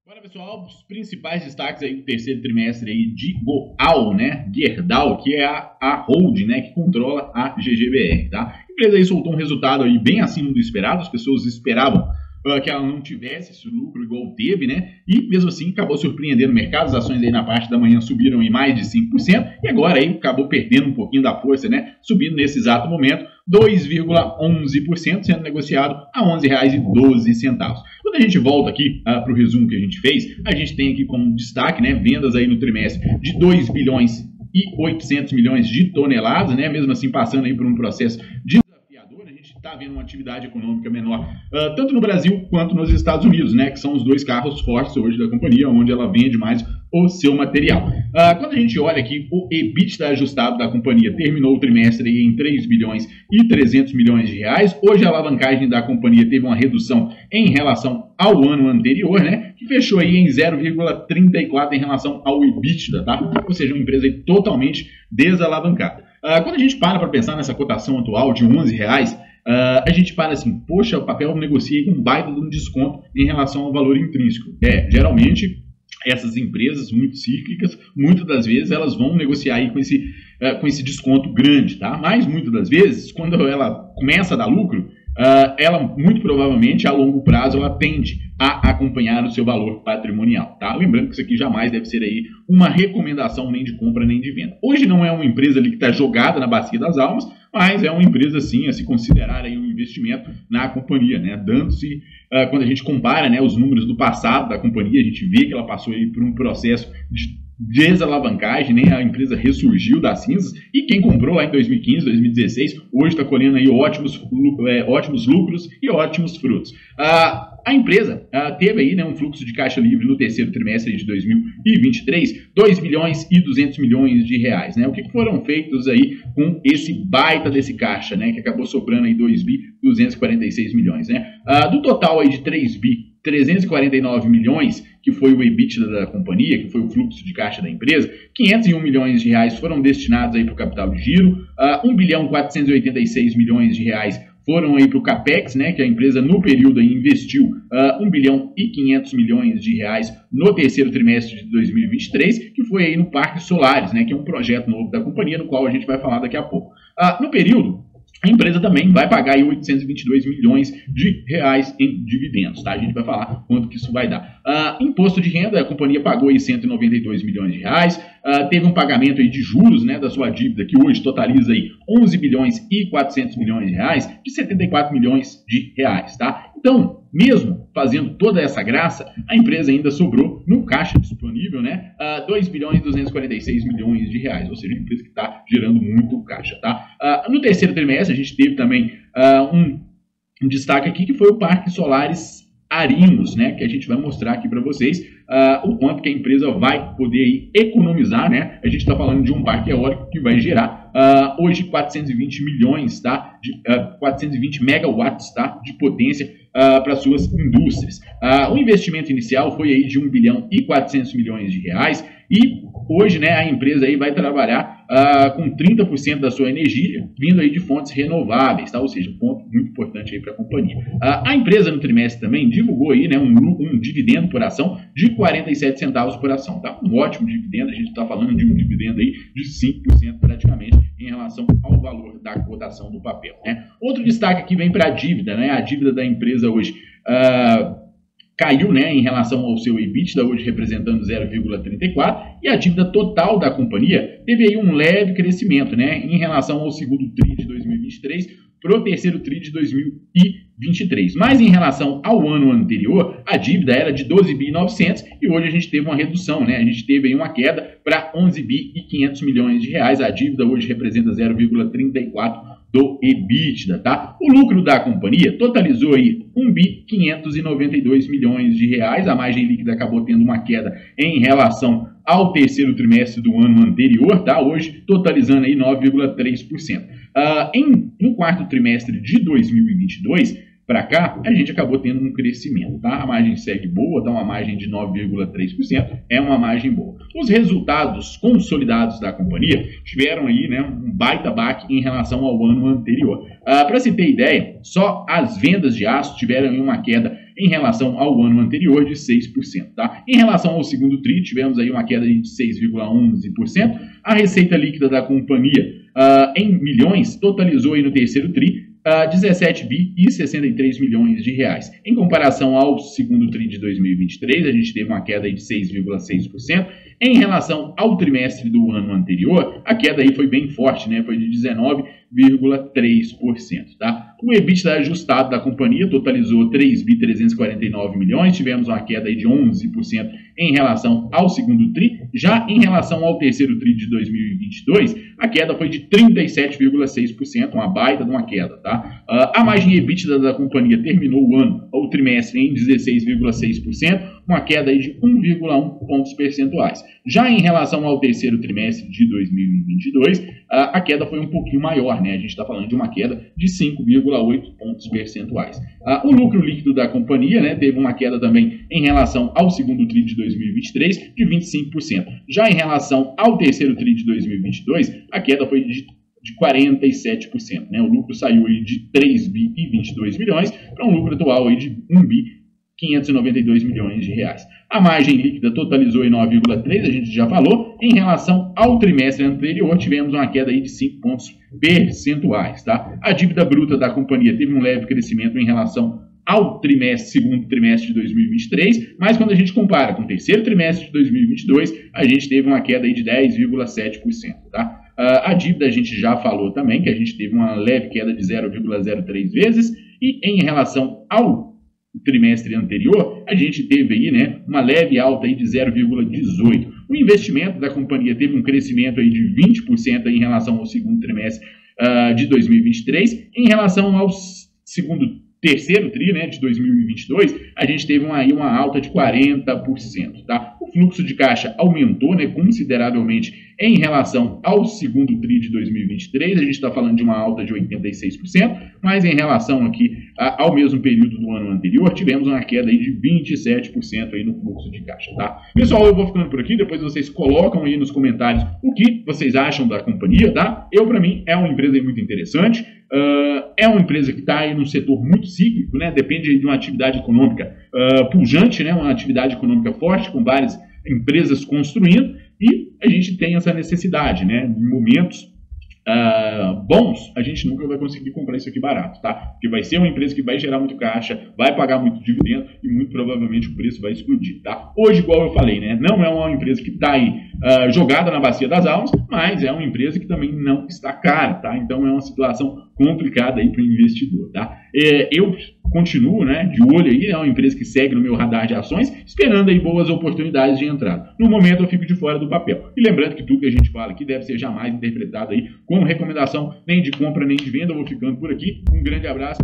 Bora, pessoal, os principais destaques aí do terceiro trimestre aí de Goal, né? Gerdau, que é a holding, né, que controla a GGBR, tá? A empresa aí soltou um resultado aí bem acima do esperado, as pessoas esperavam que ela não tivesse esse lucro igual teve, né? E mesmo assim acabou surpreendendo o mercado, as ações aí na parte da manhã subiram em mais de 5% e agora aí acabou perdendo um pouquinho da força, né? Subindo nesse exato momento 2,11%, sendo negociado a R$ 11,12. Quando a gente volta aqui para o resumo que a gente fez, a gente tem aqui como destaque, né, vendas aí no trimestre de 2 bilhões e 800 milhões de toneladas, né? Mesmo assim passando aí por um processo de a gente está vendo uma atividade econômica menor, tanto no Brasil quanto nos Estados Unidos, né, que são os dois carros fortes hoje da companhia, onde ela vende mais o seu material. Quando a gente olha aqui, o EBITDA ajustado da companhia terminou o trimestre aí em 3 bilhões e 300 milhões de reais. Hoje a alavancagem da companhia teve uma redução em relação ao ano anterior, né, que fechou aí em 0,34 em relação ao EBITDA, tá? Ou seja, uma empresa aí totalmente desalavancada. Quando a gente para pensar nessa cotação atual de R$11, a gente para assim, poxa, o papel negocia com um baita de um desconto em relação ao valor intrínseco. Geralmente, essas empresas muito cíclicas, muitas das vezes elas vão negociar aí com esse desconto grande, tá? Mas muitas das vezes, quando ela começa a dar lucro, ela muito provavelmente a longo prazo ela tende a acompanhar o seu valor patrimonial, tá? Lembrando que isso aqui jamais deve ser aí uma recomendação nem de compra nem de venda. Hoje não é uma empresa ali que está jogada na bacia das almas, mas é uma empresa sim a se considerar aí um investimento na companhia, né? Dando-se quando a gente compara, né, os números do passado da companhia, a gente vê que ela passou aí por um processo de desalavancagem, né? A empresa ressurgiu das cinzas e quem comprou lá em 2015, 2016, hoje está colhendo aí ótimos lucros e ótimos frutos. A empresa teve aí, né, um fluxo de caixa livre no terceiro trimestre de 2023, 2 bilhões e 200 milhões de reais, né? O que foram feitos aí com esse baita desse caixa, né, que acabou sobrando aí 2 bi 246 milhões, né? Do total aí de 3 bi 349 milhões, que foi o EBITDA da companhia, que foi o fluxo de caixa da empresa, 501 milhões de reais foram destinados aí para o capital de giro, 1 bilhão 486 milhões de reais foram aí para o CAPEX, né, que a empresa no período aí investiu 1 bilhão e 500 milhões de reais no terceiro trimestre de 2023, que foi aí no Parque Solares, né, que é um projeto novo da companhia, no qual a gente vai falar daqui a pouco. No período, a empresa também vai pagar aí 822 milhões de reais em dividendos, tá? A gente vai falar quanto que isso vai dar. Imposto de renda, a companhia pagou aí 192 milhões de reais, teve um pagamento aí de juros, né, da sua dívida, que hoje totaliza aí 11 bilhões e 400 milhões de reais, de 74 milhões de reais, tá? Então, mesmo fazendo toda essa graça, a empresa ainda sobrou no caixa disponível, né, 2 bilhões e 246 milhões de reais, ou seja, uma empresa que está gerando muito caixa, tá? No terceiro trimestre, a gente teve também um destaque aqui, que foi o Parque Solares Arinos, né, que a gente vai mostrar aqui para vocês o quanto que a empresa vai poder aí economizar, né? A gente está falando de um parque eólico que vai gerar hoje 420 milhões, tá? 420 megawatts, tá? De potência para suas indústrias. O investimento inicial foi aí de 1 bilhão e 400 milhões de reais e hoje, né, a empresa aí vai trabalhar com 30% da sua energia vindo aí de fontes renováveis, tá? Ou seja, um ponto muito importante aí para a companhia. A empresa no trimestre também divulgou aí, né, um dividendo por ação de 47 centavos por ação, tá? Um ótimo dividendo, a gente está falando de um dividendo aí de 5% praticamente em relação ao valor da cotação do papel, né? Outro destaque aqui vem para a dívida, né? A dívida da empresa hoje caiu, né, em relação ao seu EBITDA, hoje representando 0,34, e a dívida total da companhia teve aí um leve crescimento, né, em relação ao segundo TRI de 2023 para o terceiro TRI de 2023. Mas em relação ao ano anterior, a dívida era de 12 bi 900 e hoje a gente teve uma redução, né? A gente teve aí uma queda para 11 bi e 500 milhões de reais. A dívida hoje representa 0,34 do EBITDA, tá? O lucro da companhia totalizou aí 1 bi 592 milhões de reais. A margem líquida acabou tendo uma queda em relação ao terceiro trimestre do ano anterior, tá? Hoje totalizando aí 9,3%. No quarto trimestre de 2022 para cá, a gente acabou tendo um crescimento, tá? A margem segue boa, dá uma margem de 9,3%, é uma margem boa. Os resultados consolidados da companhia tiveram aí, né, um baita baque em relação ao ano anterior. Para se ter ideia, só as vendas de aço tiveram uma queda em relação ao ano anterior de 6%. Tá? Em relação ao segundo TRI, tivemos aí uma queda de 6,11%. A receita líquida da companhia em milhões totalizou aí no terceiro TRI 17 bi e 63 milhões de reais. Em comparação ao segundo TRI de 2023, a gente teve uma queda aí de 6,6%. Em relação ao trimestre do ano anterior, a queda aí foi bem forte, né? Foi de 19,3%, tá? O EBITDA ajustado da companhia totalizou 3 bi 349 milhões, tivemos uma queda aí de 11% em relação ao segundo TRI. Já em relação ao terceiro TRI de 2022, a queda foi de 37,6%, uma baita de uma queda, tá? A margem EBITDA da companhia terminou o ano, ou trimestre, em 16,6%, uma queda aí de 1,1 pontos percentuais. Já em relação ao terceiro trimestre de 2022, a queda foi um pouquinho maior, né? A gente está falando de uma queda de 5,8 pontos percentuais. O lucro líquido da companhia, né, teve uma queda também em relação ao segundo TRI de 2023 de 25%. Já em relação ao terceiro TRI de 2022, a queda foi de 47%. Né? O lucro saiu aí de 3 bi e 22 milhões para um lucro atual aí de 1 bi 592 milhões de reais. A margem líquida totalizou em 9,3%, a gente já falou. Em relação ao trimestre anterior, tivemos uma queda aí de 5 pontos percentuais. Tá? A dívida bruta da companhia teve um leve crescimento em relação ao segundo trimestre de 2023, mas quando a gente compara com o terceiro trimestre de 2022, a gente teve uma queda aí de 10,7%. Tá? A dívida a gente já falou também, que a gente teve uma leve queda de 0,03 vezes, e em relação ao trimestre anterior, a gente teve aí, né, uma leve alta aí de 0,18. O investimento da companhia teve um crescimento aí de 20% aí em relação ao segundo trimestre de 2023. Em relação ao terceiro TRI, né, de 2022, a gente teve uma alta de 40%. Tá? O fluxo de caixa aumentou, né, consideravelmente em relação ao segundo TRI de 2023, a gente está falando de uma alta de 86%, mas em relação aqui ao mesmo período do ano anterior, tivemos uma queda aí de 27% aí no fluxo de caixa. Tá? Pessoal, eu vou ficando por aqui, depois vocês colocam aí nos comentários o que vocês acham da companhia. Tá? Para mim, é uma empresa muito interessante. É uma empresa que está aí num setor muito cíclico, né? Depende de uma atividade econômica pujante, né? Uma atividade econômica forte, com várias empresas construindo, e a gente tem essa necessidade, né? Em momentos bons, a gente nunca vai conseguir comprar isso aqui barato, tá? Porque vai ser uma empresa que vai gerar muito caixa, vai pagar muito dividendo e muito provavelmente o preço vai explodir, tá? Hoje, igual eu falei, né? Não é uma empresa que está aí jogada na bacia das almas, mas é uma empresa que também não está cara, tá? Então é uma situação complicada aí para o investidor, tá? Eu continuo, né, de olho aí, é uma empresa que segue no meu radar de ações, esperando aí boas oportunidades de entrada. No momento eu fico de fora do papel. E lembrando que tudo que a gente fala aqui deve ser jamais interpretado aí como recomendação nem de compra nem de venda. Eu vou ficando por aqui. Um grande abraço.